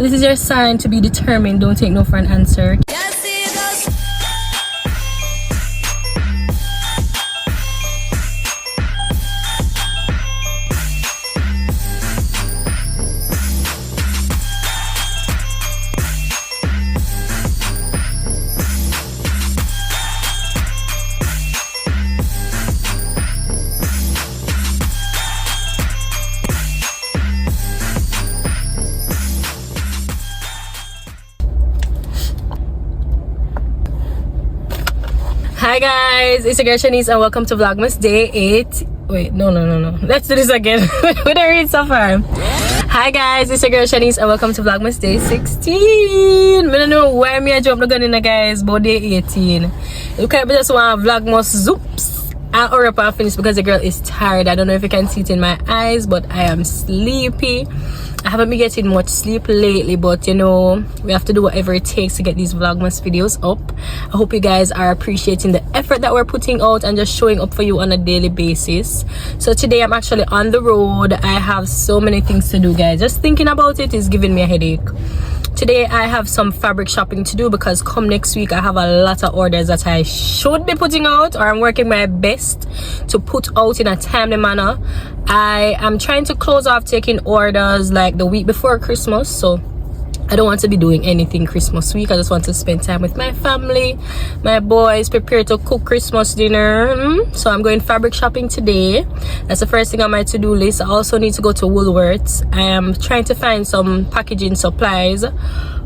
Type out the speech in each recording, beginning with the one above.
This is your sign to be determined. Don't take no for an answer. Hi guys, it's your girl Shanice and welcome to Vlogmas Day 8. Wait, no. Let's do this again. We don't read so far. Hi guys, it's your girl Shanice and welcome to Vlogmas Day 16. I don't know why me I jump the gun in guys, but day 18. Look at me just want Vlogmas zoops. I hurry up and finish because the girl is tired. I don't know if you can see it in my eyes, but I am sleepy. I haven't been getting much sleep lately, but you know, we have to do whatever it takes to get these Vlogmas videos up. I hope you guys are appreciating the effort that we're putting out and just showing up for you on a daily basis. So today I'm actually on the road. I have so many things to do, guys. Just thinking about it is giving me a headache. Today I have some fabric shopping to do because come next week I have a lot of orders that I should be putting out, or I'm working my best to put out in a timely manner. I am trying to close off taking orders like the week before Christmas, so I don't want to be doing anything Christmas week. I just want to spend time with my family, my boys, prepare to cook Christmas dinner. So I'm going fabric shopping today. That's the first thing on my to-do list. I also need to go to Woolworths. I am trying to find some packaging supplies.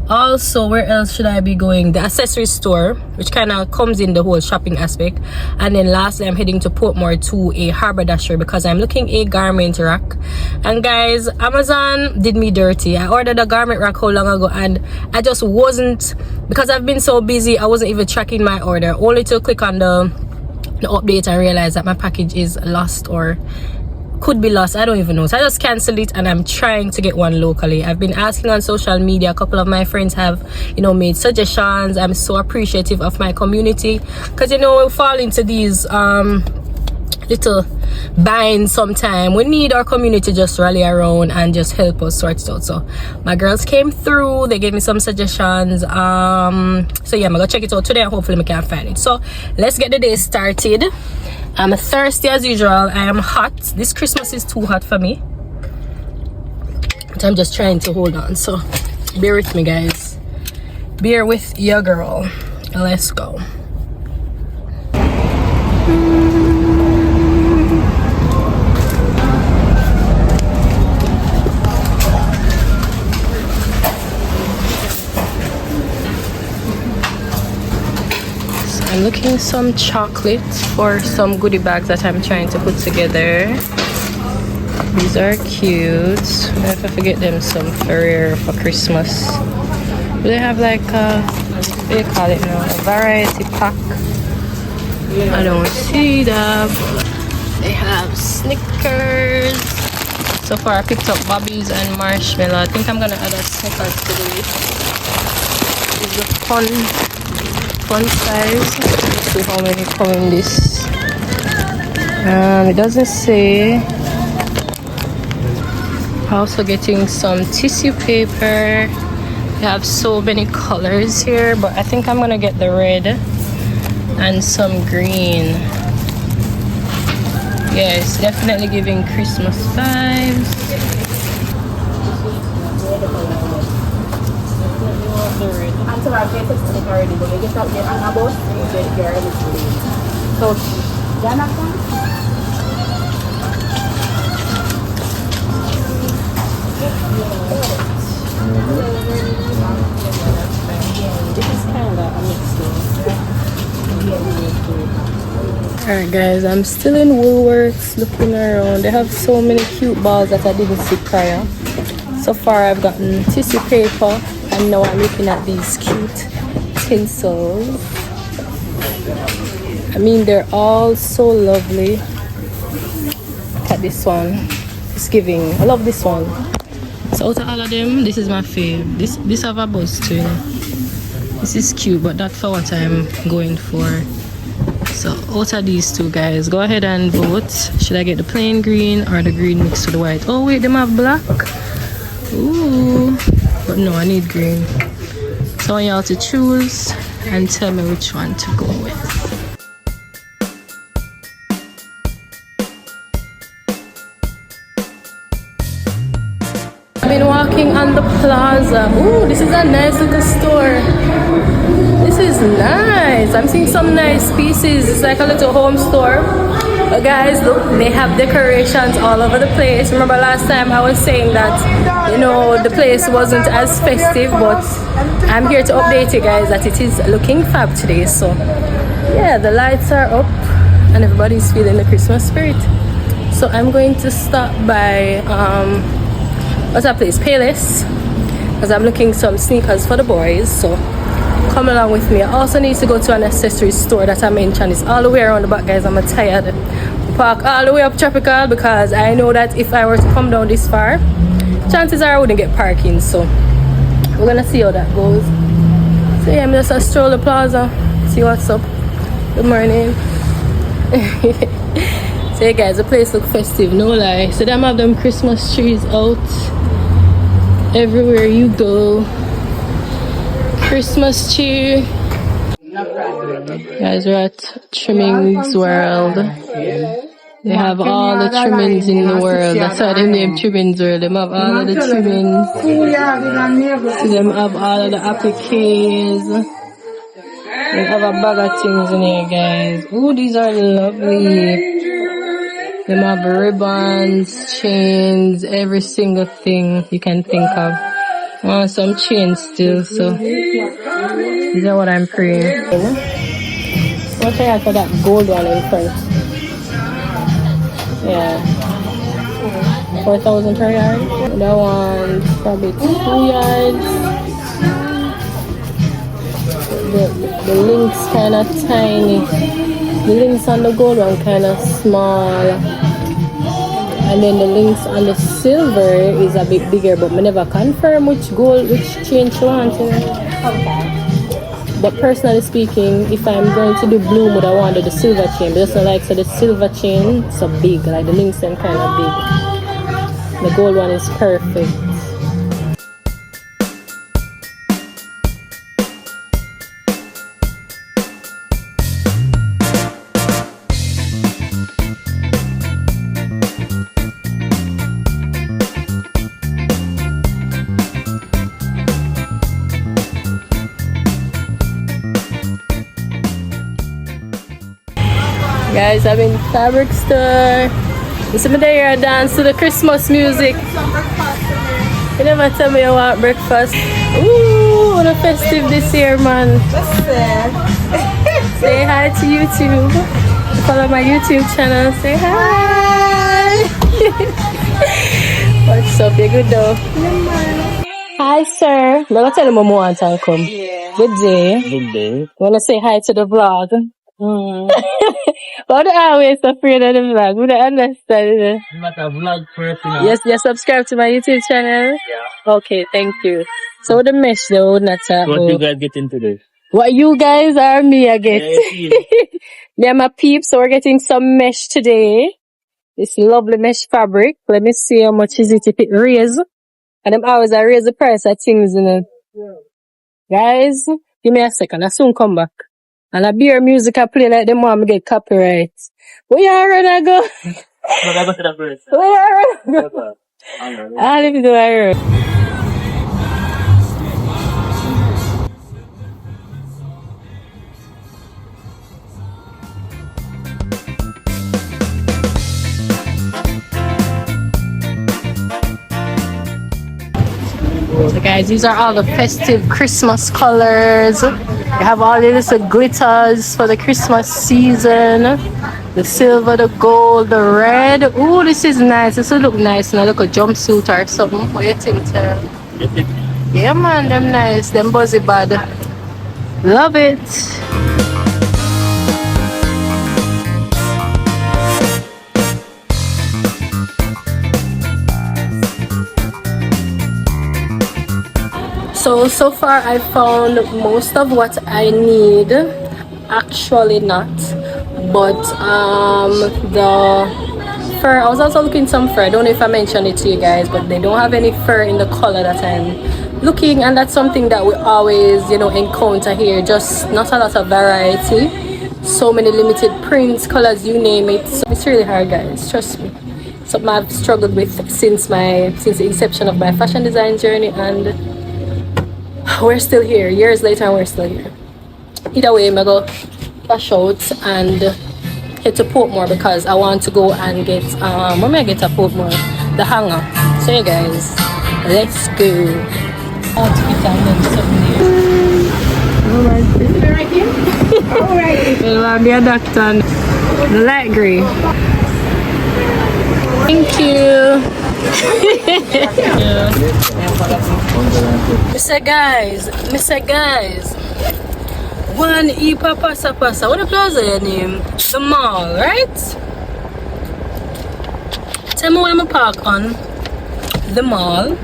Also, where else should I be going? The accessory store, which kind of comes in the whole shopping aspect. And then lastly, I'm heading to Portmore to a haberdasher because I'm looking a garment rack. And guys, Amazon did me dirty. I ordered a garment rack how long ago and I just wasn't, because I've been so busy, I wasn't even tracking my order, only to click on the update and realize that my package is lost or could be lost. I don't even know, so I just canceled it and I'm trying to get one locally. I've been asking on social media. A couple of my friends have, you know, made suggestions. I'm so appreciative of my community because, you know, we fall into these little binds sometime. We need our community just rally around and just help us sort it out. So my girls came through, they gave me some suggestions. So yeah, I'm gonna check it out today and hopefully we can find it. So let's get the day started. I'm thirsty as usual. I am hot. This Christmas is too hot for me, but I'm just trying to hold on. So bear with me, guys. Bear with your girl. Let's go. I'm looking some chocolate for some goodie bags that I'm trying to put together. These are cute. If I forget them some Ferrero for Christmas. Do they have like a, what do you call it now? A variety pack? I don't see that. They have Snickers. So far I picked up Bobbies and Marshmallow. I think I'm gonna add a Snickers to the list. This is the fun size. Let's see how many come in this. It doesn't say. Also getting some tissue paper. They have so many colors here, but I think I'm gonna get the red and some green. Yeah, it's definitely giving Christmas vibes. So I've get it already, but we get out there and about so this is kind of a mix. Alright guys, I'm still in Woolworths looking around. They have so many cute balls that I didn't see prior. So far I've gotten tissue paper and now I'm looking at these cute tinsels. I mean, they're all so lovely. Look at this one. It's giving. I love this one. So out of all of them, this is my fave. This have a buzz too. This is cute, but not for what I'm going for. So out of these two, guys, go ahead and vote. Should I get the plain green or the green mixed with the white? Oh wait, them have black. Ooh, but no, I need green. So I want y'all to choose and tell me which one to go with. I've been walking on the plaza. Ooh, this is a nice little store. This is nice. I'm seeing some nice pieces. It's like a little home store. But guys, look, they have decorations all over the place. Remember last time I was saying that, you know, the place wasn't as festive, but I'm here to update you guys that it is looking fab today. So yeah, the lights are up and everybody's feeling the Christmas spirit. So I'm going to stop by what's that place? Payless, because I'm looking some sneakers for the boys. So come along with me. I also need to go to an accessory store that I mentioned. It's all the way around the back, guys. I'm tired. Park all the way up Tropical because I know that if I were to come down this far, chances are I wouldn't get parking. So we're gonna see how that goes. So yeah, I'm just a stroll the plaza, see what's up. Good morning. So yeah, guys, the place look festive, no lie. So them have them Christmas trees out everywhere you go. Christmas tree. Guys, we're at Trimmings World. They have all the trimmings in the world. That's why they name Trimmings World. They have all of the trimmings. They have all of the appliques. They have a bag of things in here, guys. Ooh, these are lovely. They have ribbons, chains, every single thing you can think of. Oh, some chains still, so these are what I'm praying. Watch out for that gold one in front. Yeah. 4,000 per yard. That one probably 2 yards. The links kind of tiny. The links on the gold one kind of small. And then the links on the silver is a bit bigger, but I never confirm which chain she wants. Okay. But personally speaking, if I'm going to do bloom, would I want the silver chain? But just like so, the silver chain so big, like the links are kind of big. The gold one is perfect. Guys, I'm in fabric store. This is my day I dance to the Christmas music. You never tell me you want breakfast. Ooh, what a festive this year, man. Say hi to YouTube. Follow my YouTube channel. Say hi. What's up? You good though? Hi, sir. I'm gonna tell him one more time. Come. Yeah. Good day. Good day. Wanna say hi to the vlog? Why do I always afraid of the vlog? We don't understand it. I'm not a vlog person. Yes, you subscribe to my YouTube channel? Yeah. Okay, thank you. So the mesh though, not what you guys get into this? What you guys are me, I get. Me and my peeps, so we're getting some mesh today. This lovely mesh fabric. Let me see how much is it if it raise. And I'm always I raise the price of things in it. Guys, give me a second. I soon come back. And I beer music I play like them want me get copyright. Where you are when I go? But I go to the first. Where you are when I go? I'll leave it to my room. So guys, these are all the festive Christmas colors. You have all these glitters for the Christmas season. The silver, the gold, the red. Ooh, this is nice. This will look nice in a little jumpsuit or something. What do you think, Tara? Yeah, man, them nice. Them buzzy bad. Love it. So far I found most of what I need. Actually not, but the fur, I was also looking some fur. I don't know if I mentioned it to you guys, but they don't have any fur in the color that I'm looking, and that's something that we always, you know, encounter here. Just not a lot of variety, so many limited prints, colors, you name it. So it's really hard, guys, trust me. Something I've struggled with since the inception of my fashion design journey, and we're still here years later, and we're still here. Either way, I'm gonna go dash out and head to Portmore because I want to go and get when may I get to Portmore, the hanger. So yeah, guys, let's go. Outfit and then something here. Right here? Alright. It'll be a doctor. The light grey. Thank you. Yeah. Mr. Guys. One pasa. What the plaza your name? The mall, right? Tell me where I'm park on the mall.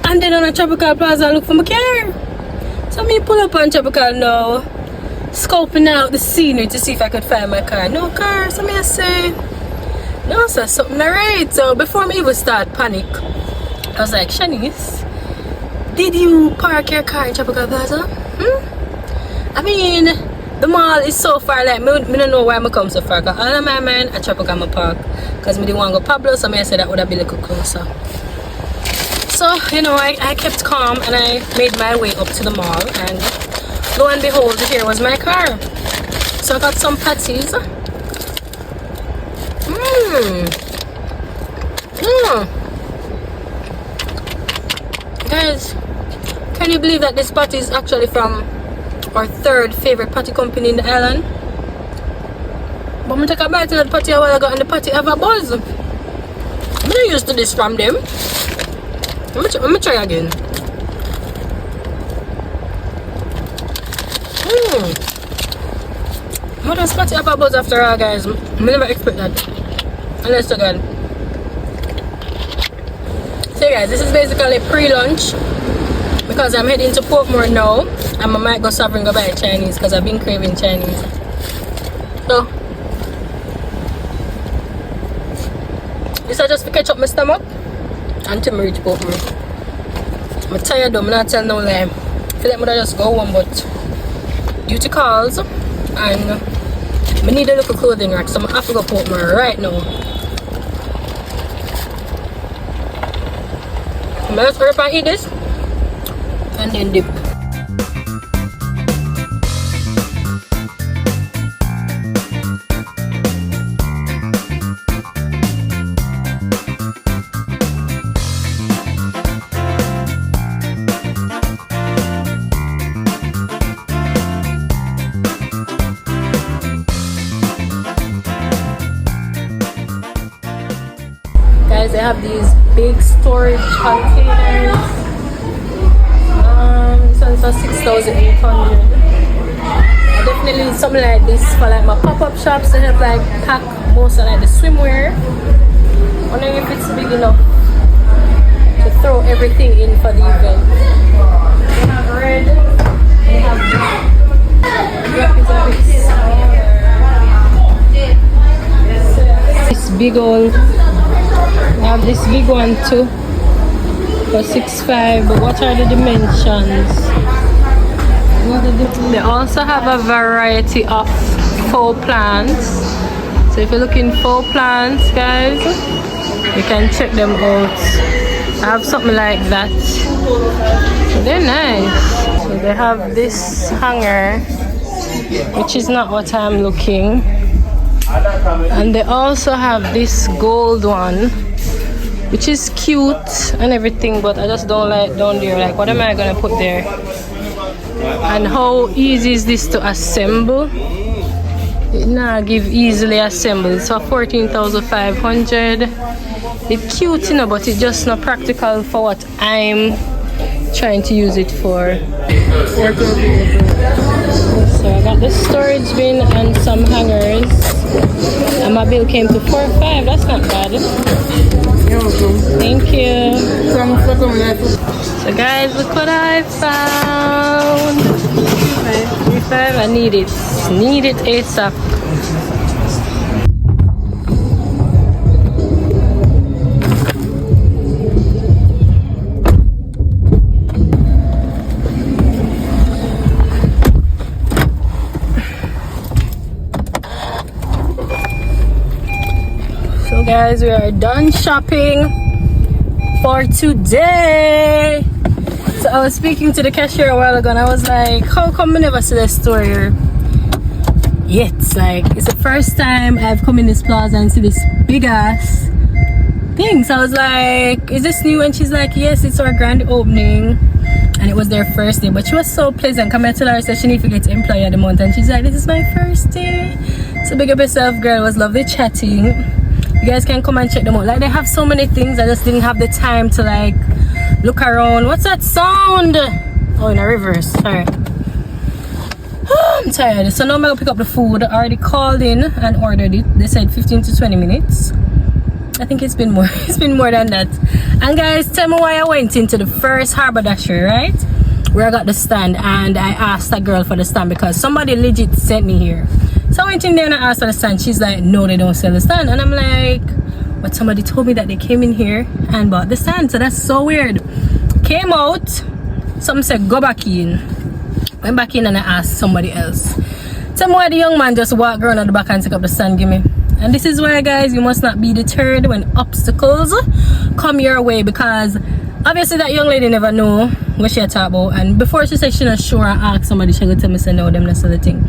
And then on a Tropical Plaza I look for my car. So me pull up on Tropical now, scoping out the scenery to see if I could find my car. No car, so me I say, no sir, something not right. So before me even start panic, I was like, Shanice, did you park your car in Tropical Plaza? I mean, the mall is so far, like, me don't know why I come so far. Cause all of my mind, I Tropical park. Because me didn't want to go Pablo, so me I said that would have been a little closer. So, you know, I kept calm and I made my way up to the mall, and lo and behold, here was my car. So I got some patties. Guys, can you believe that this patty is actually from our third favorite patty company in the island? But I'm take a bite of that patty a while ago, and the patty have a buzz. I'm not used to this from them. Let me try again. What does patty have a buzz after all, guys? I never expect that. Unless again. So guys, this is basically pre-lunch because I'm heading to Portmore now, and I might go stop and go buy Chinese because I've been craving Chinese. So this is just to catch up my stomach until I reach Portmore. I'm tired though, I'm not telling no lie. I feel like I just go home, but due to calls and I need a little clothing rack, so I have to go Portmore right now. I'm gonna hurry up and eat this and then dip. Guys, they have these big storage containers. This one's for 6,800. I definitely need something like this for like my pop-up shops to help like pack most of like the swimwear. Wondering if it's big enough to throw everything in for the event. They have red. They have black. This big old. I have this big one too for 6'5", but what are the dimensions? They also have a variety of faux plants. So if you're looking for plants, guys, you can check them out. I have something like that. They're nice. So they have this hanger, which is not what I'm looking. And they also have this gold one, which is cute and everything, but I just don't like down there. Like, what am I gonna put there? And how easy is this to assemble? It now give easily assembled. So 14,500. It's cute, you know, but it's just not practical for what I'm trying to use it for. So I got the storage bin and some hangers, and my bill came to 4.5. That's not bad. Thank you. So guys, look what I found. 3.5. I need it ASAP. guys, we are done shopping for today. So I was speaking to the cashier a while ago and I was like, how come I never see this store here yet? Like, it's the first time I've come in this plaza and see this big ass thing. So I was like, is this new? And she's like, yes, it's our grand opening. And it was their first day, but she was so pleasant. Come here, tell her, said she need to get employee of the month, and she's like, this is my first day. So big up yourself, girl. It was lovely chatting. You guys can come and check them out. Like, they have so many things. I just didn't have the time to like look around. What's that sound? Oh, in a reverse. Sorry. I'm tired. So now I'm gonna pick up the food. I already called in and ordered it. They said 15 to 20 minutes. I think it's been more. It's been more than that. And guys, tell me why I went into the first haberdashery, right? Where I got the stand, and I asked that girl for the stand because somebody legit sent me here. So I went in there and I asked for the stand. She's like, no, they don't sell the stand. And I'm like, but somebody told me that they came in here and bought the stand. So that's so weird. Came out, something said go back in. Went back in and I asked somebody else. Tell me why the young man just walked around at the back and took up the stand, give me. And this is why, guys, you must not be deterred when obstacles come your way, because obviously that young lady never know what she talk about. And before she said she not sure, I asked somebody, she would tell me, say no, them that's the thing.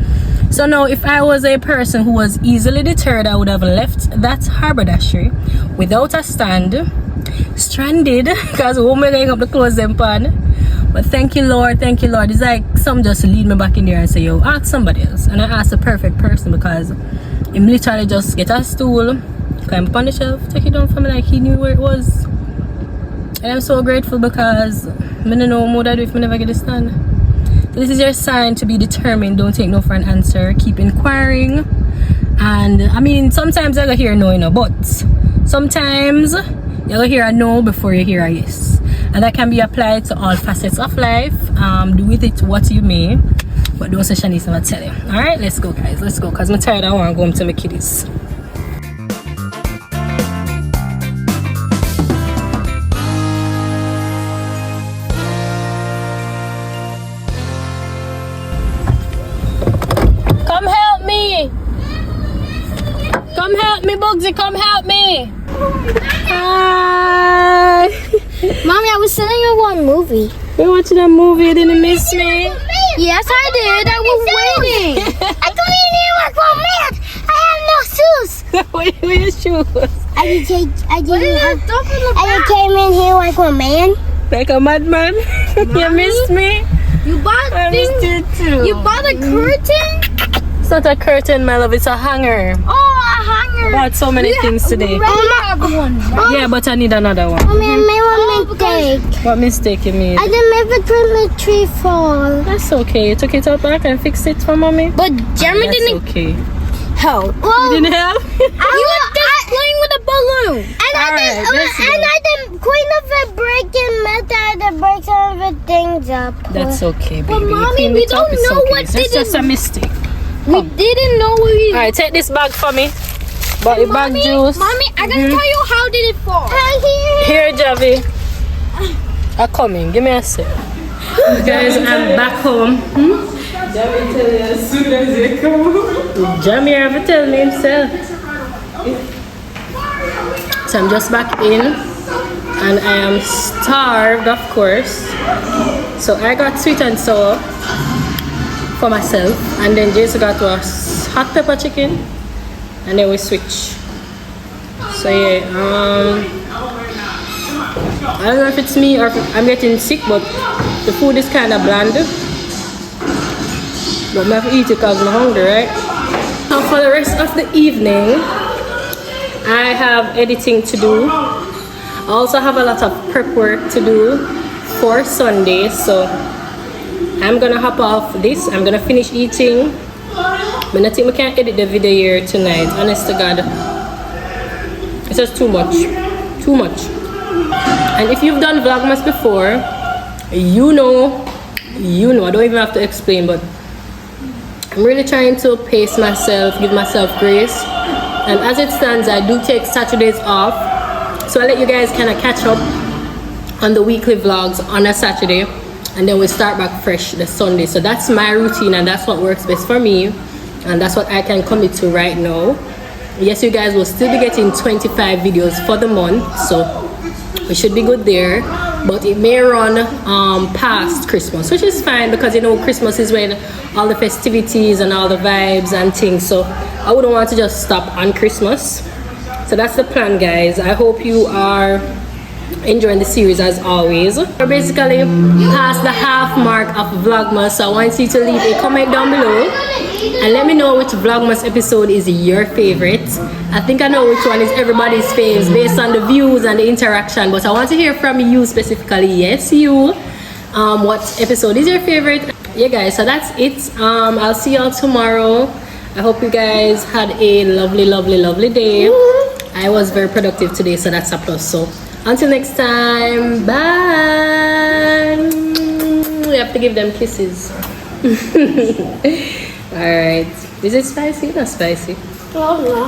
So now, if I was a person who was easily deterred, I would have left that haberdashery without a stand, stranded, because who am I going up the clothes them pan? But thank you, Lord, thank you, Lord. It's like some just lead me back in there and say, yo, ask somebody else. And I asked the perfect person, because him literally just get a stool, climb up on the shelf, take it down for me like he knew where it was. And I'm so grateful, because I don't know what I do if I never get a stand. So this is your sign to be determined. Don't take no for an answer. Keep inquiring. And I mean, sometimes I go hear no, you know, but sometimes you go hear a no before you hear a yes. And that can be applied to all facets of life. Do with it what you may. But don't say Shanice never tell you. Alright, let's go, guys. Let's go. Because I'm tired. I want to go home to my kiddies. Come help me. Come help me, Bugsy. Come help me. Hi. Mommy, I was sitting in one movie. We're watching a movie. You didn't miss me? Yes, I did. I was waiting. I come in here like a man. I have no shoes. Where are your shoes? I came in here like a man. Like a madman? You missed me? You bought I missed you too. You bought a curtain? It's not a curtain, my love. It's a hanger. Oh, a hanger. I bought so many things today. Have one. Yeah, but I need another one. Mommy, I made one mistake. What mistake you made? I didn't make the Christmas tree fall. That's okay. You took it out back and fixed it for mommy? But Jeremy didn't okay. help. Well, You didn't help? you were just playing with a balloon. And I didn't clean up the breaking metal, the break some of the things up. That's okay, baby. But mommy, You we cleaned it up, don't it's know okay. what It's did just a mistake. We didn't know we. Alright, take this bag for me. Body bag juice. Mommy, I gotta tell you how did it fall. Here, Javi. I'm coming. Give me a sec. Guys, I'm back home. Jamie tell you as soon as you come. Jamie ever tell me himself. So I'm just back in. And I am starved, of course. So I got sweet and sour for myself. And then Jason got a hot pepper chicken. And then we switch. So yeah, I don't know if it's me or if I'm getting sick, but the food is kind of bland. But I have to eat it because I'm hungry, right? Now for the rest of the evening, I have editing to do. I also have a lot of prep work to do for Sunday, so I'm gonna hop off this. I'm gonna finish eating. But I think we can't edit the video here tonight, honest to God. It's just too much. Too much. And if you've done Vlogmas before, you know, I don't even have to explain, but I'm really trying to pace myself, give myself grace. And as it stands, I do take Saturdays off. So I'll let you guys kind of catch up on the weekly vlogs on a Saturday. And then we start back fresh the Sunday. So that's my routine and that's what works best for me. And that's what I can commit to right now. yes, you guys will still be getting 25 videos for the month, so we should be good there. But it may run past Christmas, which is fine, because you know Christmas is when all the festivities and all the vibes and things, so I wouldn't want to just stop on Christmas. So that's the plan, guys. I hope you are enjoying the series as always. We're basically past the half mark of Vlogmas, so I want you to leave a comment down below and let me know which Vlogmas episode is your favorite. I think I know which one is everybody's faves based on the views and the interaction, but I want to hear from you specifically. Yes, you. What episode is your favorite? Yeah, guys, so that's it. I'll see y'all tomorrow. I hope you guys had a lovely day. I was very productive today, so that's a plus. So until next time, bye. We have to give them kisses. All right. Is it spicy? Not spicy. Oh, no.